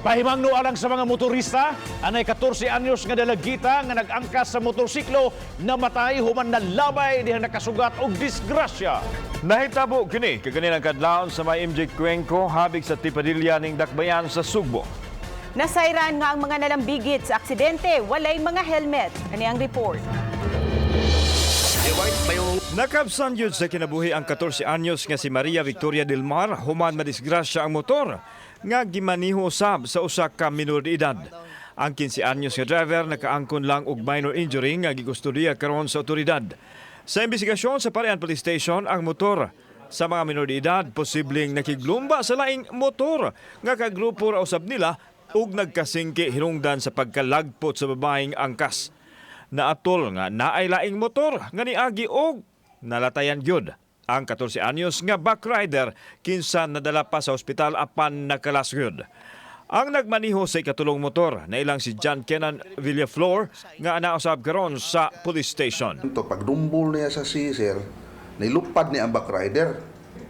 Pahimangno alang sa mga motorista, anay 14 anyos nga dalagita nga nag-angkas sa motorsiklo namatay human na labay dihang nakasugat og disgrasya. Nahitabo kini kaganinang kadlawon sa may MJ Cuenco habig sa Tipadilla ning Dakbayan sa Sugbo. Nasayran nga ang mga nalambigit sa aksidente, walay mga helmet. Kani ang report. Nakabsan yun sa kinabuhi ang 14 anyos nga si Maria Victoria Del Mar human madisgrasya ang motor nga gimaniho usab sa usa ka minor de edad. Ang 15 anyos nga driver nakaangkon lang og minor injury nga gikustudiya karon sa otoridad. Sa imbestigasyon sa Parian Police Station, ang motor sa mga minor de edad posibleng nakiglumba sa laing motor nga kagrupo ra usab nila ug nagkasingki hinungdan sa pagkalagpot sa babaeng angkas. Naatol nga naay laing motor nga niagi og nalatayan gyud. Ang 14 anyos nga backrider kinsa nadala pa sa ospital apan nakalasgyud. Ang nagmaniho sa ikatulong motor na ilang si John Kenan Villaflor nga nausab karon sa police station. Ito, pagdumbol niya sa sisir, nilupad niya ang backrider,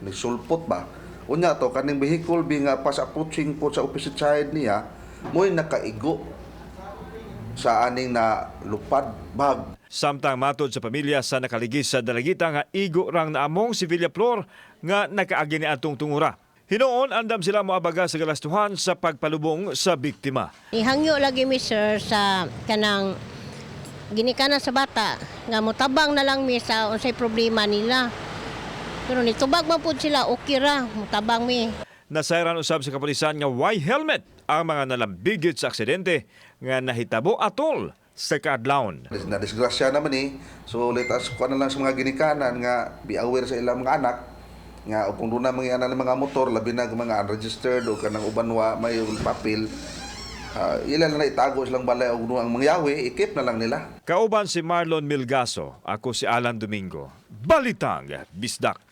nisulpot ba? Unya to, kaning vehicle bi nga pas approaching po sa opposite side niya, mo'y nakaigo sa aning na lupad bag. Samtang matod sa pamilya sa nakaligis sa dalagita nga igo rang naamong si Villaflor nga nakaagi ni atong tungura. Hinoon andam sila moabaga sa galastuhan sa pagpalubong sa biktima. Ihangyo lagi mi sir sa kanang ginikanan sa bata nga motabang na lang mi sa unsay problema nila. Pero nitubag man pud sila okay ra motabang mi. Nasayran usab sa kapulisan nga why helmet ang mga nalambigit sa aksidente nga nahitabo atol sa kaadlawon. Na-disgrasya naman so let us kuha na lang sa mga ginikanan nga be aware sa ilang mga anak nga kung doon na mga ng mga motor, labi na mga unregistered o kanang ubanwa may papel, ilan na itago silang balay o ang mga yawi, ikip na lang nila. Kauban si Marlon Milgaso, ako si Alan Domingo. Balitang Bisdak.